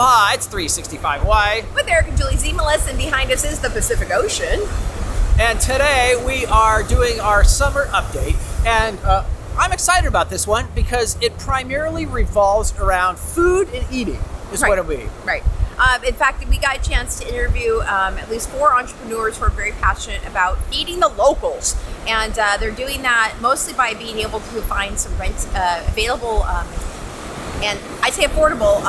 Aloha, it's 365 Hawaii. With Eric Julie Ziemelis, and behind us is the Pacific Ocean. And today we are doing our summer update. And I'm excited about this one because it primarily revolves around food and eating is what it'll be. Right. In fact, we got a chance to interview at least 4 entrepreneurs who are very passionate about feeding the locals. And they're doing that mostly by being able to find some rent available and I'd say affordable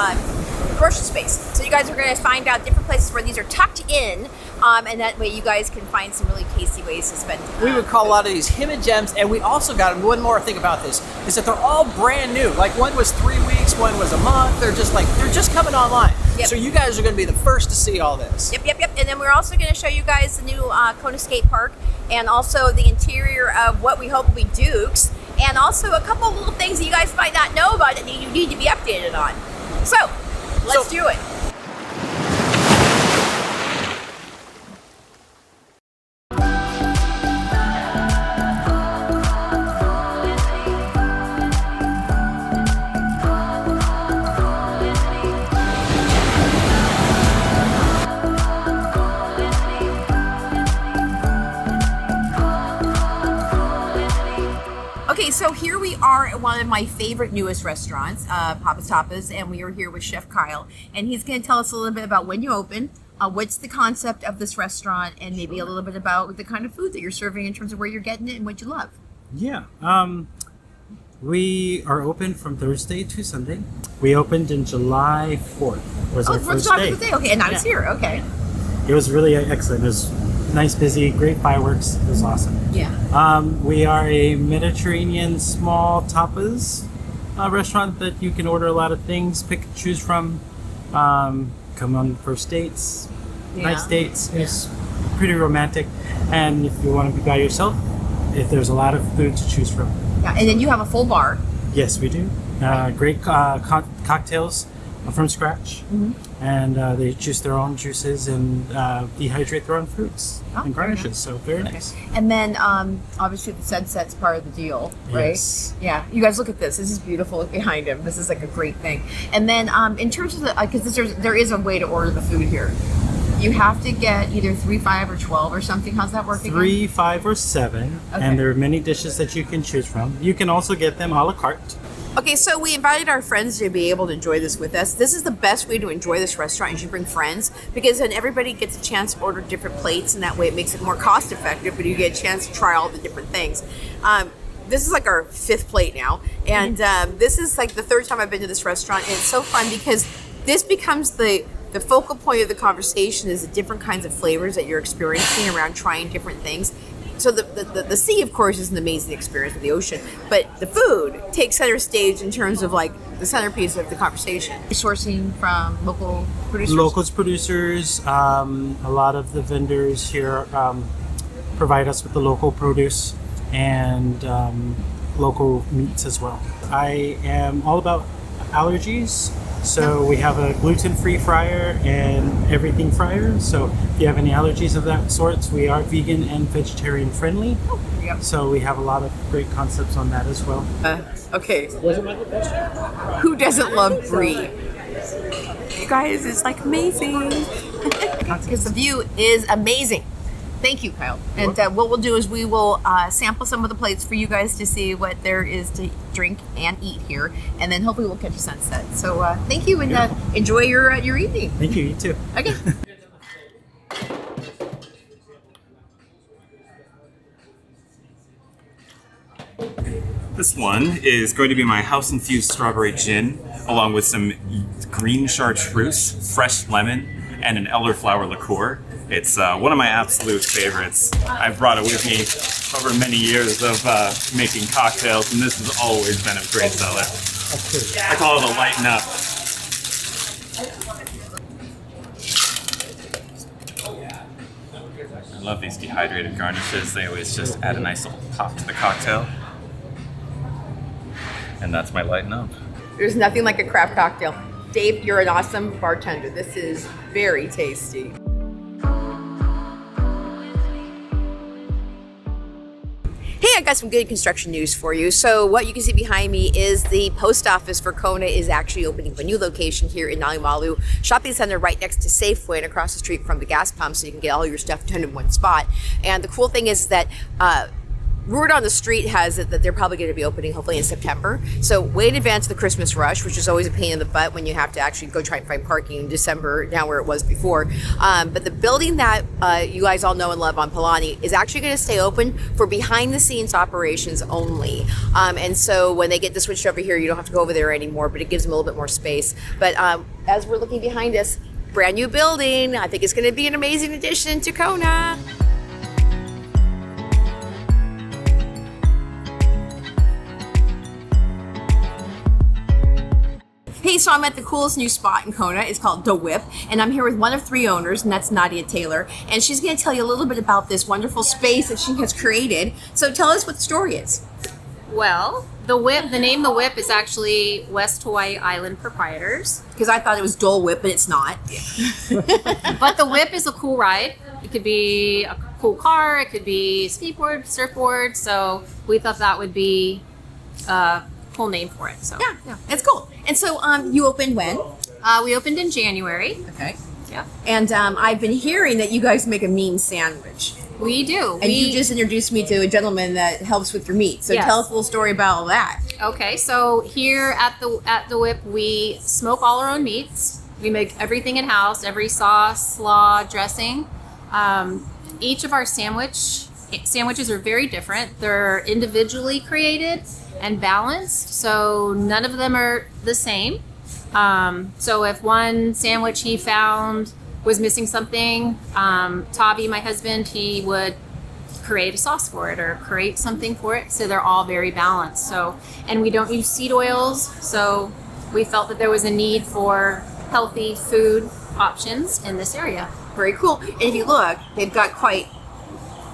commercial space. So you guys are going to find out different places where these are tucked in, and that way you guys can find some really tasty ways to spend We would call a lot of these hidden gems, and we also got one more thing about this, is that they're all brand new. Like one was 3 weeks, one was a month. They're just coming online. Yep. So you guys are going to be the first to see all this. Yep. And then we're also going to show you guys the new Kona Skatepark, and also the interior of what we hope will be Duke's, and also a couple of little things that you guys might not know about that you need to be updated on. So, let's do it. Okay, so here we are at one of my favorite newest restaurants, Tapas, and we are here with Chef Kyle, and he's going to tell us a little bit about when you open, what's the concept of this restaurant, and maybe a little bit about the kind of food that you're serving in terms of where you're getting it and what you love. Yeah, we are open from Thursday to Sunday. We opened in July 4th. Was our first day. Okay, and now it's here. Okay. It was really excellent. It was nice, busy, great fireworks. It was awesome. Yeah. We are a Mediterranean small tapas restaurant that you can order a lot of things, pick and choose from. Come on first dates, nice dates. It's pretty romantic. And if you want to be by yourself, there's a lot of food to choose from. Yeah, and then you have a full bar. Yes, we do. Great cocktails from scratch. Mm-hmm. And they juice their own juices and dehydrate their own fruits and garnishes. So very nice. And then obviously the sunset's part of the deal, right? Yes. Yeah. You guys look at this. This is beautiful behind him. This is like a great thing. And then in terms of the, because there is a way to order the food here. You have to get either 3, 5, or 12 or something. How's that working? 3, 5, or 7. Okay. And there are many dishes that you can choose from. You can also get them a la carte. Okay, so we invited our friends to be able to enjoy this with us. This is the best way to enjoy this restaurant. You should bring friends, because then everybody gets a chance to order different plates, and that way it makes it more cost effective, but you get a chance to try all the different things. This is like our 5th plate now, and this is like the 3rd time I've been to this restaurant, and it's so fun because this becomes the focal point of the conversation is the different kinds of flavors that you're experiencing around trying different things. So the sea, of course, is an amazing experience with the ocean, but the food takes center stage in terms of like the centerpiece of the conversation. Sourcing from local producers? Locals producers, a lot of the vendors here provide us with the local produce and local meats as well. I am all about allergies. So we have a gluten-free fryer and everything fryer. So if you have any allergies of that sort, we are vegan and vegetarian friendly. Oh, yep. So we have a lot of great concepts on that as well. Okay. Who doesn't love brie? You guys, it's like amazing. Because the view is amazing. Thank you, Kyle. And what we'll do is we will sample some of the plates for you guys to see what there is to drink and eat here, and then hopefully we'll catch a sunset. So thank you, and enjoy your evening. Thank you. You too. Okay. This one is going to be my house-infused strawberry gin, along with some green chartreuse, fresh lemon, and an elderflower liqueur. It's one of my absolute favorites. I've brought it with me over many years of making cocktails, and this has always been a great seller. I call it a lighten up. I love these dehydrated garnishes. They always just add a nice little pop to the cocktail. And that's my lighten up. There's nothing like a craft cocktail. Dave, you're an awesome bartender. This is very tasty. Hey, I got some good construction news for you. So what you can see behind me is the post office for Kona is actually opening a new location here in Nalimalu Shopping Center right next to Safeway and across the street from the gas pump, so you can get all your stuff done in one spot. And the cool thing is that word on the street has it that they're probably going to be opening hopefully in September. So way in advance of the Christmas rush, which is always a pain in the butt when you have to actually go try and find parking in December, now where it was before. But the building that you guys all know and love on Pualani is actually going to stay open for behind the scenes operations only. And so when they get this switched over here, you don't have to go over there anymore, but it gives them a little bit more space. But as we're looking behind us, brand new building. I think it's going to be an amazing addition to Kona. Hey, so I'm at the coolest new spot in Kona. It's called The Whip, and I'm here with one of 3 owners, and that's Nadia Taylor. And she's going to tell you a little bit about this wonderful space that she has created. So tell us what the story is. Well, the name The Whip is actually West Hawaii Island Proprietors. Because I thought it was Dole Whip, but it's not. But The Whip is a cool ride. It could be a cool car. It could be skateboard, surfboard. So we thought that would be a cool name for it. So Yeah, it's cool. And so you opened when? we opened in January. Okay. Yeah, And I've been hearing that you guys make a mean sandwich. we do. And you just introduced me to a gentleman that helps with your meat. So Yes. tell us a little story about all that. Okay, so here at the Whip, we smoke all our own meats. We make everything in house, every sauce, slaw, dressing. Each of our sandwiches are very different. They're individually created and balanced, so none of them are the same. So if one sandwich he found was missing something, Tavi, my husband, he would create a sauce for it or create something for it. So they're all very balanced. So, and we don't use seed oils. So we felt that there was a need for healthy food options in this area. Very cool. And if you look, they've got quite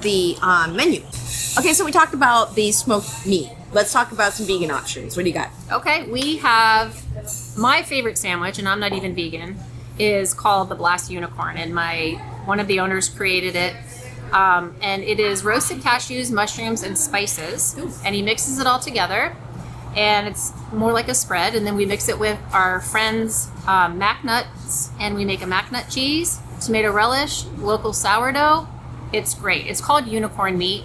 the menu. Okay, so we talked about the smoked meat. Let's talk about some vegan options. What do you got? Okay, we have my favorite sandwich, and I'm not even vegan, is called the Blast Unicorn, and one of the owners created it. And it is roasted cashews, mushrooms, and spices, and he mixes it all together, and it's more like a spread. And then we mix it with our friends' mac nuts, and we make a mac nut cheese, tomato relish, local sourdough. It's great. It's called unicorn meat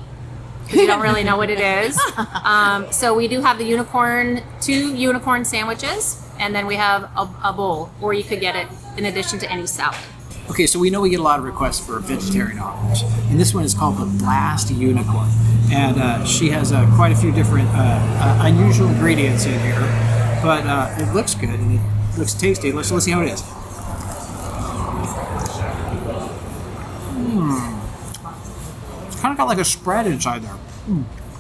because you don't really know what it is. So we do have the 2 unicorn sandwiches, and then we have a bowl, or you could get it in addition to any salad. Okay, so we know we get a lot of requests for vegetarian offerings, and this one is called the Blast Unicorn, and she has quite a few different unusual ingredients in here, but it looks good and it looks tasty. Let's see how it is. It's kind of got like a spread inside there,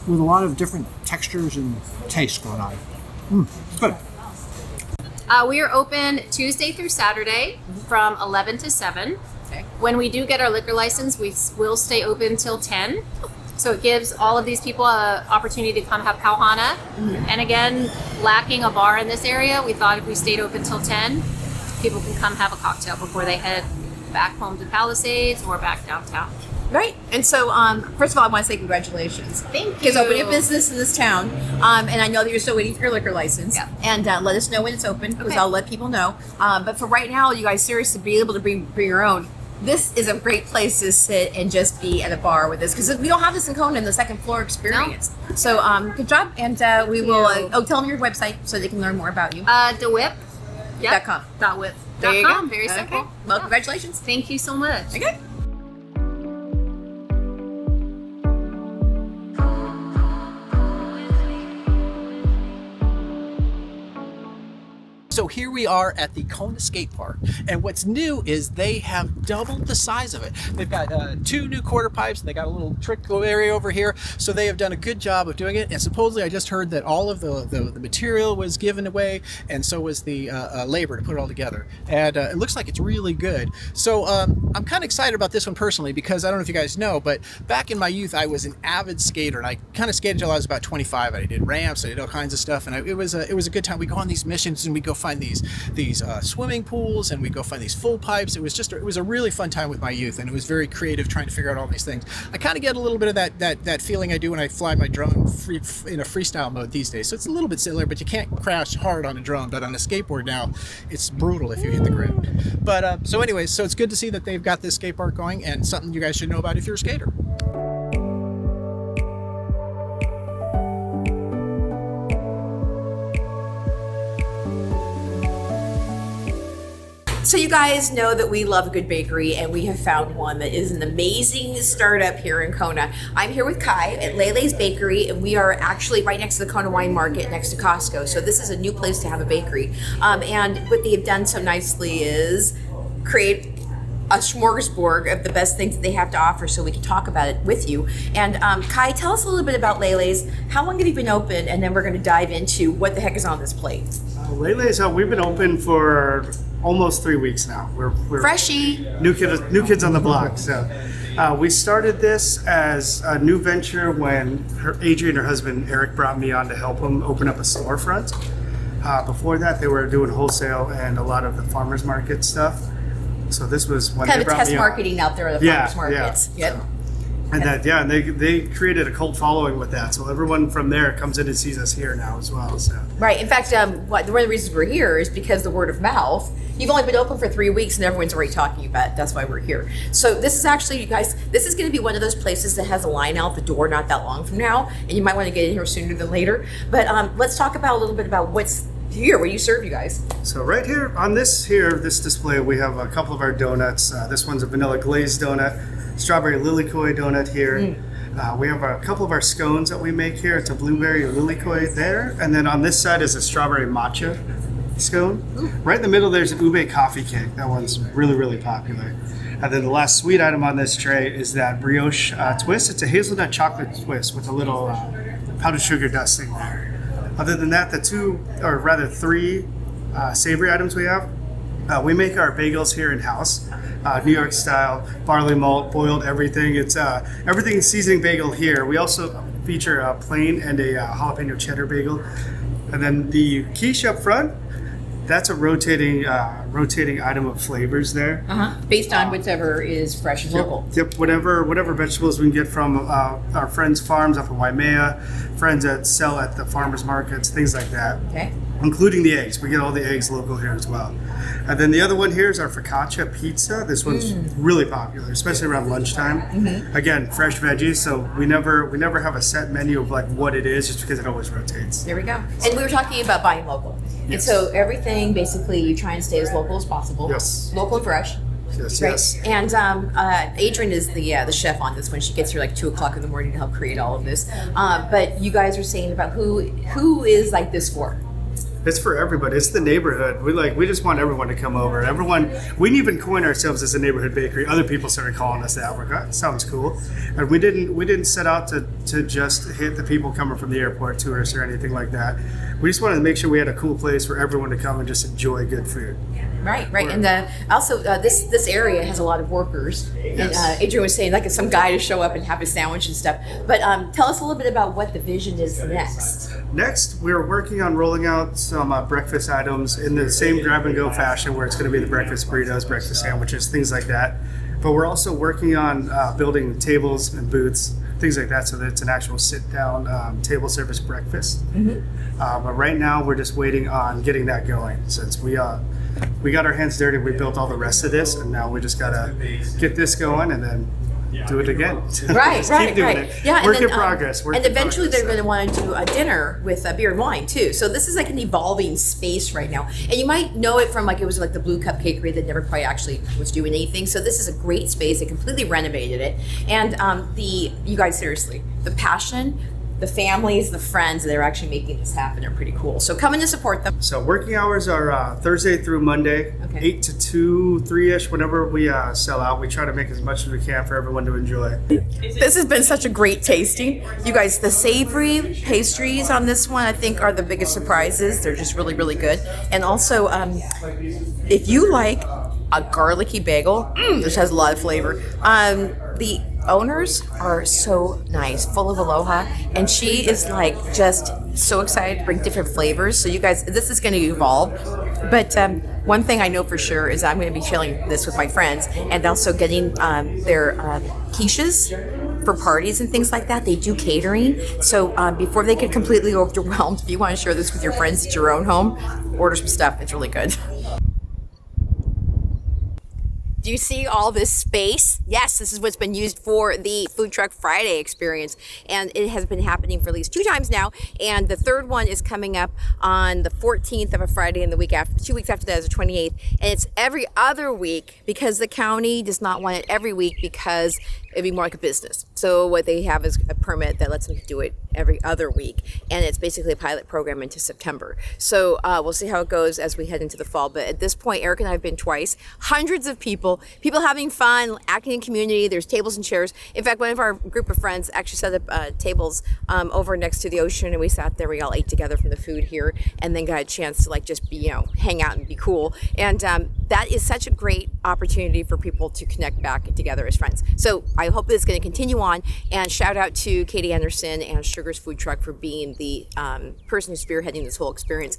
with a lot of different textures and tastes going on. It's good. We are open Tuesday through Saturday from 11 to 7. Okay. When we do get our liquor license, we will stay open till 10. So it gives all of these people an opportunity to come have Pau Hana. And again, lacking a bar in this area, we thought if we stayed open till 10, people can come have a cocktail before they head back home to Palisades or back downtown. Right. And so, first of all, I want to say congratulations. Thank you. Because opening a business in this town, and I know that you're still waiting for your liquor license. Yeah. And let us know when it's open, because Okay. I'll let people know. But for right now, you guys seriously be able to bring your own. This is a great place to sit and just be at a bar with us, because we don't have this in Kona in the second floor experience. No. So, good job. And we will, tell them your website so they can learn more about you. The Whip. Yep. .com. .whip. There you go. Very simple. Okay. Well, congratulations. Thank you so much. Okay. So here we are at the Kona Skatepark, and what's new is they have doubled the size of it. They've got 2 new quarter pipes, and they got a little trick area over here, so they have done a good job of doing it. And supposedly I just heard that all of the material was given away, and so was the labor to put it all together, and it looks like it's really good. So I'm kind of excited about this one personally, because I don't know if you guys know, but back in my youth I was an avid skater, and I kind of skated until I was about 25. I did ramps, I did all kinds of stuff, and it was a good time. We go on these missions and we go find find these swimming pools, and we'd go find these full pipes. It was a really fun time with my youth, and it was very creative trying to figure out all these things. I kind of get a little bit of that feeling I do when I fly my drone in a freestyle mode these days. So it's a little bit similar, but you can't crash hard on a drone. But on a skateboard now, it's brutal if you hit the ground. But so anyways, so it's good to see that they've got this skate park going, and something you guys should know about if you're a skater. So you guys know that we love a good bakery, and we have found one that is an amazing startup here in Kona. I'm here with Kai at Lele's Bakery, and we are actually right next to the Kona Wine Market, next to Costco. So this is a new place to have a bakery. And what they've done so nicely is create a smorgasbord of the best things that they have to offer, so we can talk about it with you. And Kai, tell us a little bit about Lele's. How long have you been open? And then we're going to dive into what the heck is on this plate. Lele's, we've been open for almost 3 weeks now. We're Freshie. New kids on the block. So we started this as a new venture when Adrian, her husband, Eric, brought me on to help him open up a storefront. Before that, they were doing wholesale and a lot of the farmers market stuff. So this was when Kind they of brought test me marketing out there at the farmers markets. Yeah. Yep. And they created a cult following with that. So everyone from there comes in and sees us here now as well. So Right. In fact, one of the reasons we're here is because the word of mouth. You've only been open for 3 weeks, and everyone's already talking about it. That's why we're here. So this is actually, you guys, this is going to be one of those places that has a line out the door not that long from now, and you might want to get in here sooner than later. But let's talk about a little bit about what's here. What do you serve, you guys? So right here on this display, we have a couple of our donuts. This one's a vanilla glazed donut, strawberry lilikoi donut here. We have a couple of our scones that we make here. It's a blueberry lilikoi there. And then on this side is a strawberry matcha scone. Right in the middle, there's an ube coffee cake. That one's really, really popular. And then the last sweet item on this tray is that brioche twist. It's a hazelnut chocolate twist with a little powdered sugar dusting there. Other than that, three savory items we have. We make our bagels here in-house. New York style, barley malt, boiled everything. It's everything seasoning bagel here. We also feature a plain and a jalapeno cheddar bagel. And then the quiche up front, that's a rotating item of flavors there. Based on whichever is fresh and local. Yep, whatever vegetables we can get from our friends' farms up in Waimea, friends that sell at the farmers markets, things like that. Okay. Including the eggs. We get all the eggs local here as well. And then the other one here is our focaccia pizza. This one's really popular, especially around lunchtime. Again, fresh veggies, so we never have a set menu of like what it is, just because it always rotates. There we go. And we were talking about buying local. Yes. And so everything, basically, you try and stay as local as possible. Yes. Local and fresh. Yes, Right. yes. And Adrian is the chef on this one. She gets here like 2:00 in the morning to help create all of this. But you guys are saying about who is like this for? It's for everybody. It's the neighborhood. We just want everyone to come over. We didn't even coin ourselves as a neighborhood bakery. Other people started calling us that. We're like, that sounds cool. And we didn't set out to just hit the people coming from the airport, tourists or anything like that. We just wanted to make sure we had a cool place for everyone to come and just enjoy good food. Right. And also this area has a lot of workers. Yes. And Adrian was saying like some guy to show up and have a sandwich and stuff. But tell us a little bit about what the vision is next. Next, we're working on rolling out some breakfast items in the same grab-and-go fashion, where it's going to be the breakfast burritos, breakfast sandwiches, things like that. But we're also working on building tables and booths, things like that, so that it's an actual sit-down table service breakfast. But right now, we're just waiting on getting that going, since we got our hands dirty. We built all the rest of this, and now we just got to get this going and then do it again. Right. Keep doing it. Yeah, Work in progress. And eventually they're going to want to do a dinner with beer and wine too. So this is like an evolving space right now. And you might know it from it was like the Blue Cup Cakery that never quite actually was doing anything. So this is a great space. They completely renovated it. And you guys, seriously, the passion, the families, the friends that are actually making this happen are pretty cool. So come in to support them. So working hours are Thursday through Monday, Okay. 8 to 2, 3-ish, whenever we sell out. We try to make as much as we can for everyone to enjoy. This has been such a great tasting. You guys, the savory pastries on this one, I think, are the biggest surprises. They're just really, really good. And also, if you like a garlicky bagel, which has a lot of flavor, the owners are so nice, full of aloha, and she is like just so excited to bring different flavors. So you guys, this is going to evolve. But one thing I know for sure is I'm going to be sharing this with my friends and also getting their quiches for parties and things like that. They do catering. So before they get completely overwhelmed, if you want to share this with your friends at your own home, order some stuff. It's really good. Do you see all this space? Yes, this is what's been used for the Food Truck Friday experience. And it has been happening for at least 2 times now. And the third one is coming up on the 14th of a Friday, and the week after, 2 weeks after that is the 28th. And it's every other week because the county does not want it every week because it'd be more like a business. So what they have is a permit that lets them do it every other week. And it's basically a pilot program into September. So we'll see how it goes as we head into the fall. But at this point, Eric and I have been twice. Hundreds of people having fun, acting in community. There's tables and chairs. In fact, one of our group of friends actually set up tables over next to the ocean, and we sat there. We all ate together from the food here, and then got a chance to like just be, hang out and be cool. And that is such a great opportunity for people to connect back together as friends. So I hope this is going to continue on. And shout out to Katie Anderson and Sugar's Food Truck for being the person who's spearheading this whole experience.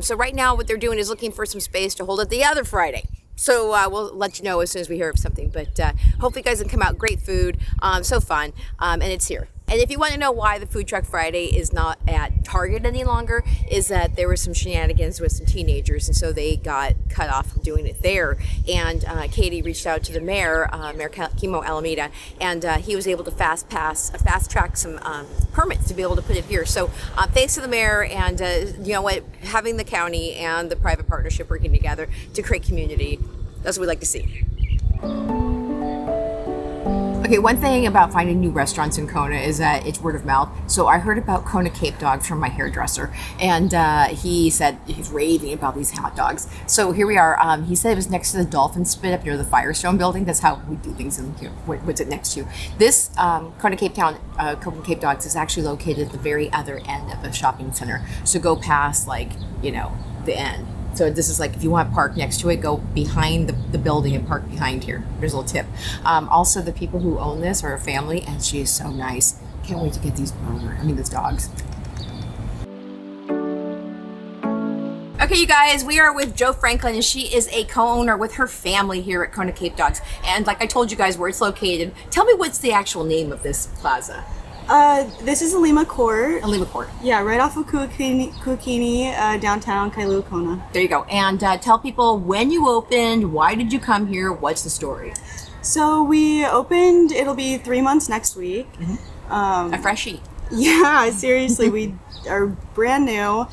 So right now, what they're doing is looking for some space to hold it the other Friday. So we'll let you know as soon as we hear of something. But hopefully you guys can come out. Great food, so fun, and it's here. And if you want to know why the Food Truck Friday is not at Target any longer, is that there were some shenanigans with some teenagers, and so they got cut off from doing it there. And Katie reached out to the mayor, Mayor Kimo Alameda, and he was able to fast track some permits to be able to put it here. So thanks to the mayor, and you know what, having the county and the private partnership working together to create community, that's what we like to see. Okay, one thing about finding new restaurants in Kona is that it's word of mouth. So I heard about Kona Cape Dogs from my hairdresser, and he said he's raving about these hot dogs. So here we are. He said it was next to the Dolphin Spit up near the Firestone building. That's how we do things in here. What's it next to? This Kona Cape Cape Dogs is actually located at the very other end of a shopping center. So go past, the end. So this is like, if you want to park next to it, go behind the building and park behind here. There's a little tip. Also, the people who own this are a family, and she is so nice. Can't wait to get these dogs. Okay, you guys, we are with Jo Franklin, and she is a co-owner with her family here at Kona Cape Dogs. And like I told you guys where it's located, tell me what's the actual name of this plaza? This is Alima Court. Alima Court. Yeah, right off of Kuakini, downtown Kailua-Kona. There you go. And tell people when you opened, why did you come here, what's the story? So we opened, it'll be 3 months next week. Mm-hmm. A freshie. Yeah, seriously, we are brand new.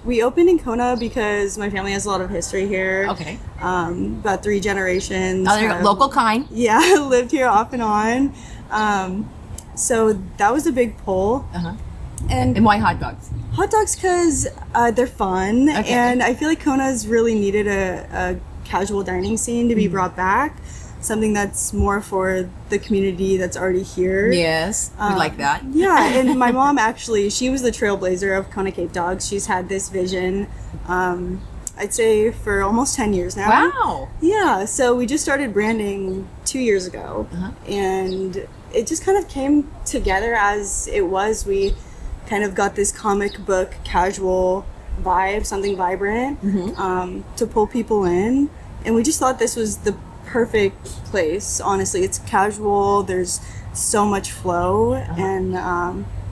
We opened in Kona because my family has a lot of history here. Okay. About 3 generations. Oh, there you go. Local kind. Yeah, lived here off and on. So that was a big pull. Uh-huh. And why hot dogs? Hot dogs because they're fun, okay. And I feel like Kona's really needed a casual dining scene to be brought back. Something that's more for the community that's already here. Yes, we like that. Yeah, and my mom actually, she was the trailblazer of Kona Cape Dogs. She's had this vision, I'd say for almost 10 years now. Wow. Yeah, so we just started branding 2 years ago. Uh-huh. And it just kind of came together as it was. We kind of got this comic book casual vibe, something vibrant, to pull people in. And we just thought this was the perfect place. Honestly, it's casual. There's so much flow, and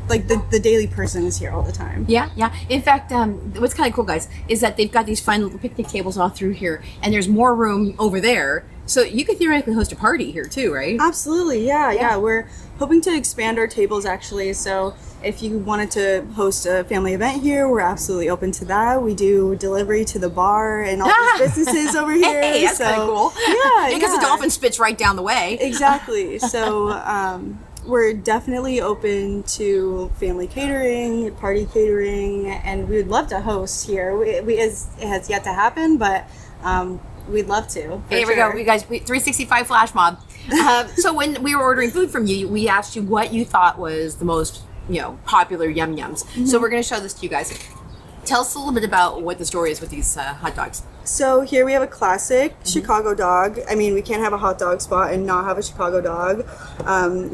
the daily person is here all the time. Yeah. In fact, what's kind of cool, guys, is that they've got these fun little picnic tables all through here, and there's more room over there. So you could theoretically host a party here too, right? Absolutely, yeah. We're hoping to expand our tables actually. So if you wanted to host a family event here, we're absolutely open to that. We do delivery to the bar and all these businesses over here. Hey, that's kind of cool. Yeah, because the Dolphin Spit's right down the way. Exactly. So we're definitely open to family catering, party catering, and we would love to host here. It has yet to happen, but we'd love to. Here we go, you guys. 365 flash mob. So when we were ordering food from you, we asked you what you thought was the most popular yum yums. Mm-hmm. So we're going to show this to you guys. Tell us a little bit about what the story is with these hot dogs. So here we have a classic Chicago dog. I mean, we can't have a hot dog spot and not have a Chicago dog.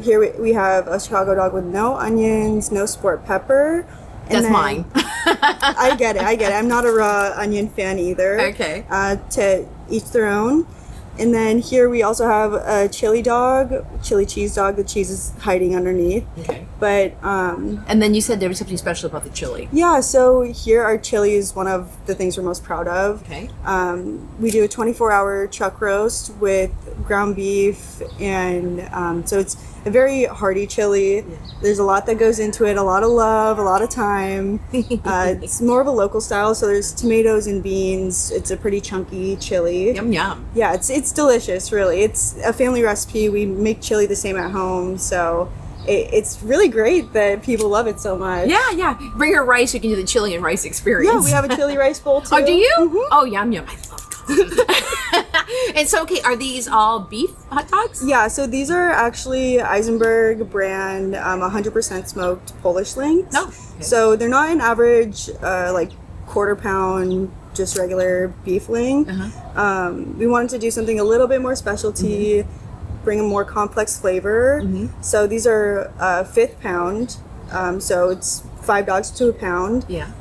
Here we have a Chicago dog with no onions, no sport pepper, That's then- mine. I get it. I'm not a raw onion fan either. Okay. To each their own. And then here we also have a chili cheese dog. The cheese is hiding underneath. Okay. But And then you said there was something special about the chili. yeah, so here our chili is one of the things we're most proud of. Okay. We do a 24-hour chuck roast with ground beef, and so it's a very hearty chili. There's a lot that goes into it, a lot of love, a lot of time. It's more of a local style, so there's tomatoes and beans. It's a pretty chunky chili. Yum yum. Yeah, it's delicious, really. It's a family recipe. We make chili the same at home, so it's really great that people love it so much. Yeah. Bring her rice. You can do the chili and rice experience. Yeah, we have a chili rice bowl too. Oh, do you? Mhm. Oh, yum yum. I love dogs. And so, okay, are these all beef hot dogs? Yeah, so these are actually Eisenberg brand 100% smoked Polish links. No. Okay. So they're not an average like quarter pound just regular beef ling. We wanted to do something a little bit more specialty, bring a more complex flavor. So these are 5th pound. So it's 5 dogs to a pound. Yeah.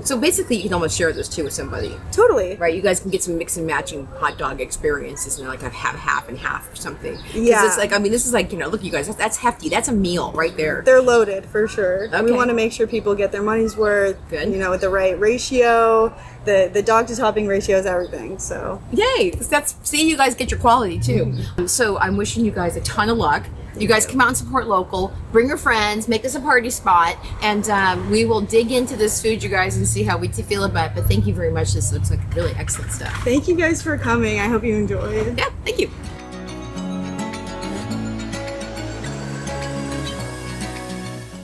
So basically, you can almost share this too with somebody, Totally. right? You guys can get some mix and matching hot dog experiences, and like have half and half or something. 'Cause Yeah. it's like, I mean, this is like, look, you guys, that's hefty. That's a meal right there. They're loaded for sure. We Okay. want to make sure people get their money's worth. Good. With the right ratio. The dog to topping ratio is everything. So Yay! 'Cause that's seeing you guys get your quality too. So I'm wishing you guys a ton of luck. You guys come out and support local. Bring your friends. Make this a party spot, and we will dig into this food, you guys, and see how we feel about it. But thank you very much. This looks like really excellent stuff. thank you guys for coming. I hope you enjoyed. Yeah, thank you.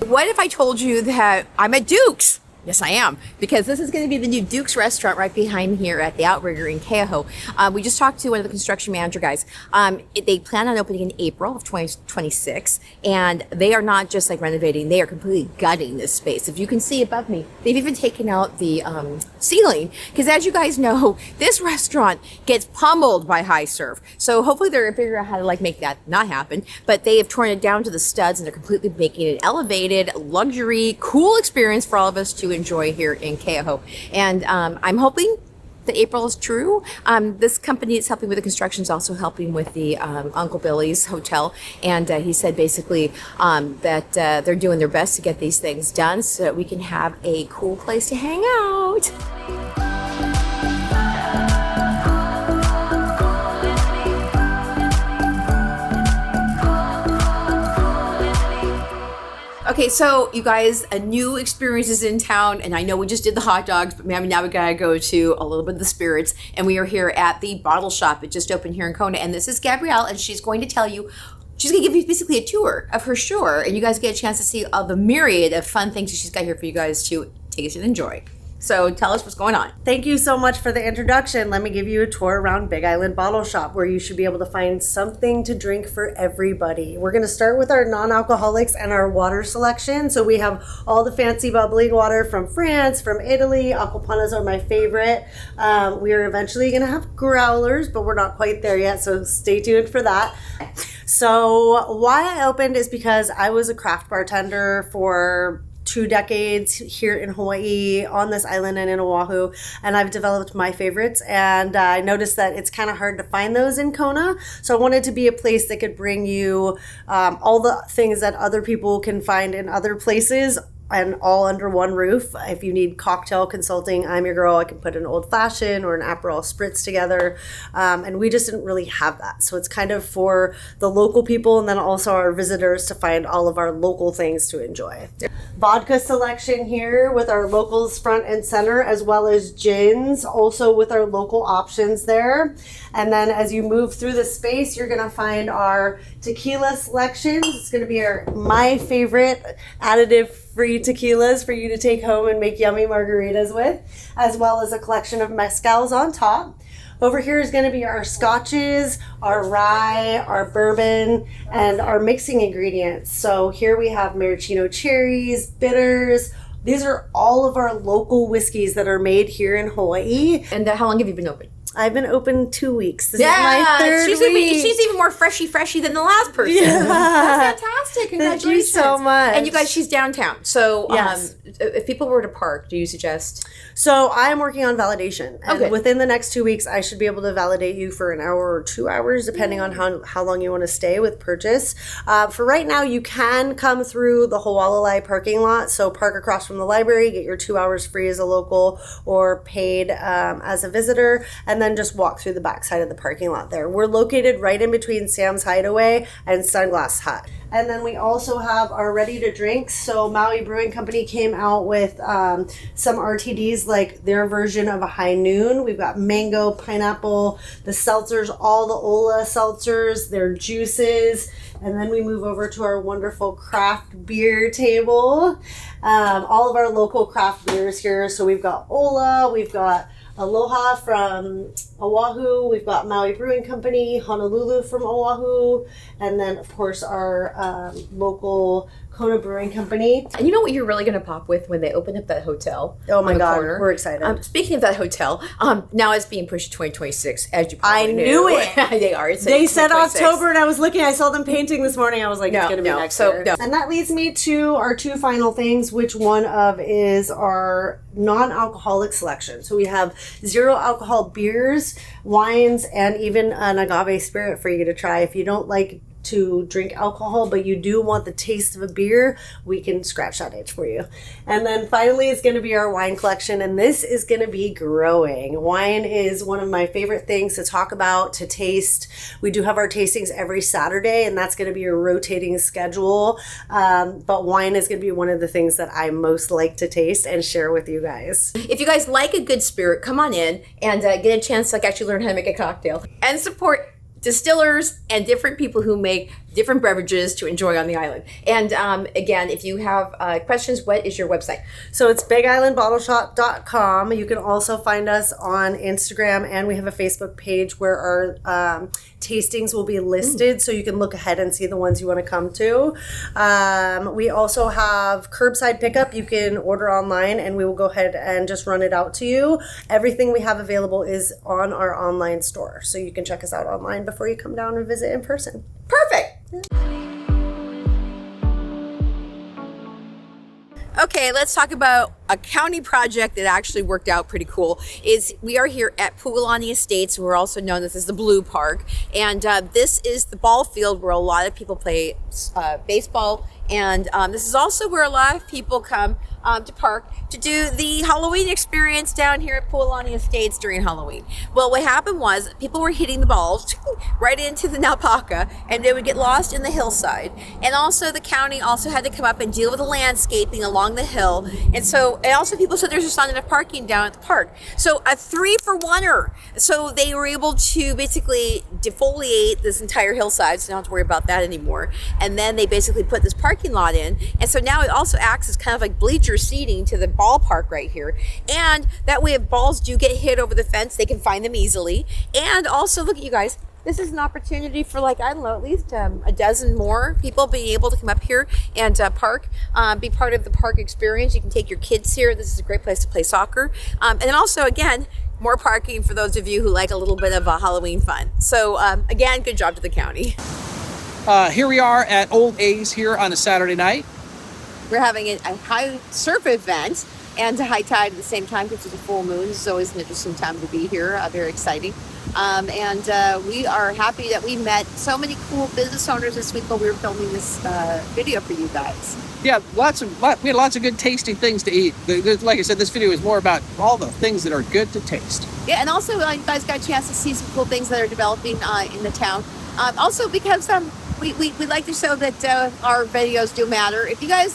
What if I told you that I'm at Duke's? Yes, I am, because this is going to be the new Duke's restaurant right behind here at the Outrigger in Keauhou. We just talked to one of the construction manager guys. They plan on opening in April of 2026, and they are not just like renovating, they are completely gutting this space. If you can see above me, they've even taken out the ceiling, because as you guys know, this restaurant gets pummeled by high surf. So hopefully they're going to figure out how to like make that not happen, but they have torn it down to the studs, and they're completely making it an elevated, luxury, cool experience for all of us to enjoy here in Keauhou. And I'm hoping that April is true. This company that's helping with the construction is also helping with the Uncle Billy's Hotel. And he said basically that they're doing their best to get these things done so that we can have a cool place to hang out. Okay, so you guys, a new experience is in town, and I know we just did the hot dogs, but maybe now we gotta go to a little bit of the spirits, and we are here at the bottle shop. It just opened here in Kona, and this is Gabrielle, and she's going to tell you, she's gonna give you basically a tour of her store, and you guys get a chance to see all the myriad of fun things that she's got here for you guys to taste and enjoy. So tell us what's going on. Thank you so much for the introduction. Let me give you a tour around Big Island Bottle Shop, where you should be able to find something to drink for everybody. We're going to start with our non-alcoholics and our water selection. So we have all the fancy bubbling water from France, from Italy. Aquapannas are my favorite. We are eventually going to have growlers, but we're not quite there yet, so stay tuned for that. So why I opened is because I was a craft bartender for 2 decades here in Hawaii, on this island and in Oahu, and I've developed my favorites, and I noticed that it's kind of hard to find those in Kona, so I wanted to be a place that could bring you all the things that other people can find in other places, and all under one roof. If you need cocktail consulting, I'm your girl. I can put an old fashioned or an Aperol spritz together. And we just didn't really have that. So it's kind of for the local people and then also our visitors to find all of our local things to enjoy. Vodka selection here with our locals front and center, as well as gins, also with our local options there. And then as you move through the space, you're gonna find our tequila selections. It's gonna be my favorite additive-free tequilas for you to take home and make yummy margaritas with, as well as a collection of mezcals on top. Over here is going to be our scotches, our rye, our bourbon, and our mixing ingredients. So here we have maraschino cherries, bitters. These are all of our local whiskeys that are made here in Hawaii. And how long have you been open? I've been open 2 weeks. This is my third week. She's even more freshy than the last person. Yeah. That's fantastic. Congratulations. Thank you so much. And you guys, she's downtown. So Yes. if people were to park, do you suggest? So I am working on validation. And Okay. within the next 2 weeks, I should be able to validate you for an hour or 2 hours, depending on how long you want to stay with purchase. For right now, you can come through the Hualalai parking lot. So park across from the library, get your 2 hours free as a local or paid as a visitor, and then just walk through the backside of the parking lot there. We're located right in between Sam's Hideaway and Sunglass Hut. And then we also have our ready to drinks. So Maui Brewing Company came out with some RTDs, like their version of a high noon. We've got mango, pineapple, the seltzers, all the Ola seltzers, their juices. And then we move over to our wonderful craft beer table. All of our local craft beers here. So we've got Ola, we've got Aloha from Oahu, we've got Maui Brewing Company, Honolulu from Oahu, and then of course our local Kona Brewing Company. And you know what you're really going to pop with when they open up that hotel? Oh my on the God, corner? we're excited. Speaking of that hotel, now it's being pushed to 2026, as you I probably knew it. They are. It's They said 2026. October, and I was looking. I saw them painting this morning. I was like, it's going to be next year. No. And that leads me to our two final things, which one of is our non-alcoholic selection. So we have 0 alcohol beers, wines, and even an agave spirit for you to try. If you don't like to drink alcohol, but you do want the taste of a beer, we can scratch that itch for you. And then finally, it's going to be our wine collection, and this is going to be growing. Wine is one of my favorite things to talk about, to taste. We do have our tastings every Saturday, and that's going to be a rotating schedule. But wine is going to be one of the things that I most like to taste and share with you guys. If you guys like a good spirit, come on in and get a chance to actually learn how to make a cocktail and support distillers and different people who make different beverages to enjoy on the island. And again, if you have questions, what is your website? So it's BigIslandBottleShop.com. You can also find us on Instagram, and we have a Facebook page where our tastings will be listed, so you can look ahead and see the ones you want to come to. We also have curbside pickup. You can order online, and we will go ahead and just run it out to you. Everything we have available is on our online store, so you can check us out online before you come down and visit in person. Perfect. Okay, let's talk about a county project that actually worked out pretty cool. We are here at Pualani Estates. We're also known as the Blue Park. And this is the ball field where a lot of people play baseball. And this is also where a lot of people come to park to do the Halloween experience down here at Pualani Estates during Halloween. Well, what happened was people were hitting the balls right into the Naupaka, and they would get lost in the hillside. And also the county also had to come up and deal with the landscaping along the hill. And also people said there's just not enough parking down at the park. So a 3-for-1er. So they were able to basically defoliate this entire hillside, so they don't have to worry about that anymore. And then they basically put this parking lot in. And so now it also acts as kind of like bleacher seating to the ballpark right here. And that way if balls do get hit over the fence, they can find them easily. And also, look at you guys, this is an opportunity for, like, I don't know, at least a dozen more people being able to come up here and park, be part of the park experience. You can take your kids here. This is a great place to play soccer. And then also, again, more parking for those of you who like a little bit of Halloween fun. So again, good job to the county. Here we are at Old A's here on a Saturday night. We're having a high surf event and a high tide at the same time because it's a full moon. This is always an interesting time to be here. Very exciting. And we are happy that we met so many cool business owners this week while we were filming this video for you guys. Yeah, we had lots of good tasty things to eat. Like I said, this video is more about all the things that are good to taste. Yeah, and also you guys got a chance to see some cool things that are developing in the town. Also because we like to show that our videos do matter. If you guys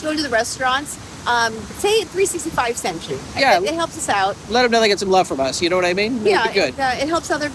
go to the restaurants, say 365 sent you. Yeah, it helps us out. Let them know they get some love from us. You know what I mean? Yeah, it'd be good. It helps other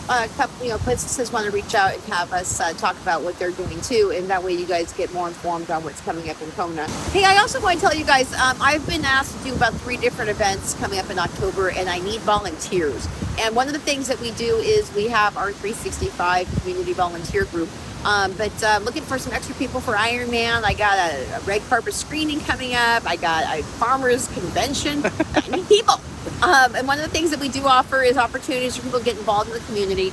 businesses want to reach out and have us talk about what they're doing too, and that way you guys get more informed on what's coming up in Kona. Hey, I also want to tell you guys, I've been asked to do about 3 different events coming up in October, and I need volunteers. And one of the things that we do is we have our 365 community volunteer group. But looking for some extra people for Iron Man. I got a red carpet screening coming up. I got a farmers convention. I need people. And one of the things that we do offer is opportunities for people to get involved in the community.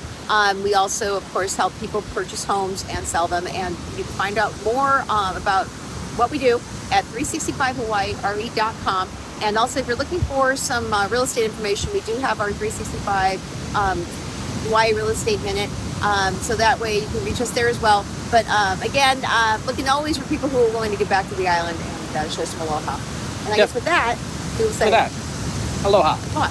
We also, of course, help people purchase homes and sell them. And you can find out more about what we do at 365hawaiire.com. And also, if you're looking for some real estate information, we do have our 365 Hawaii Real Estate Minute. So that way you can reach us there as well. But again, looking always for people who are willing to get back to the island and show some aloha. And I guess with that, we will say For that, aloha. aloha.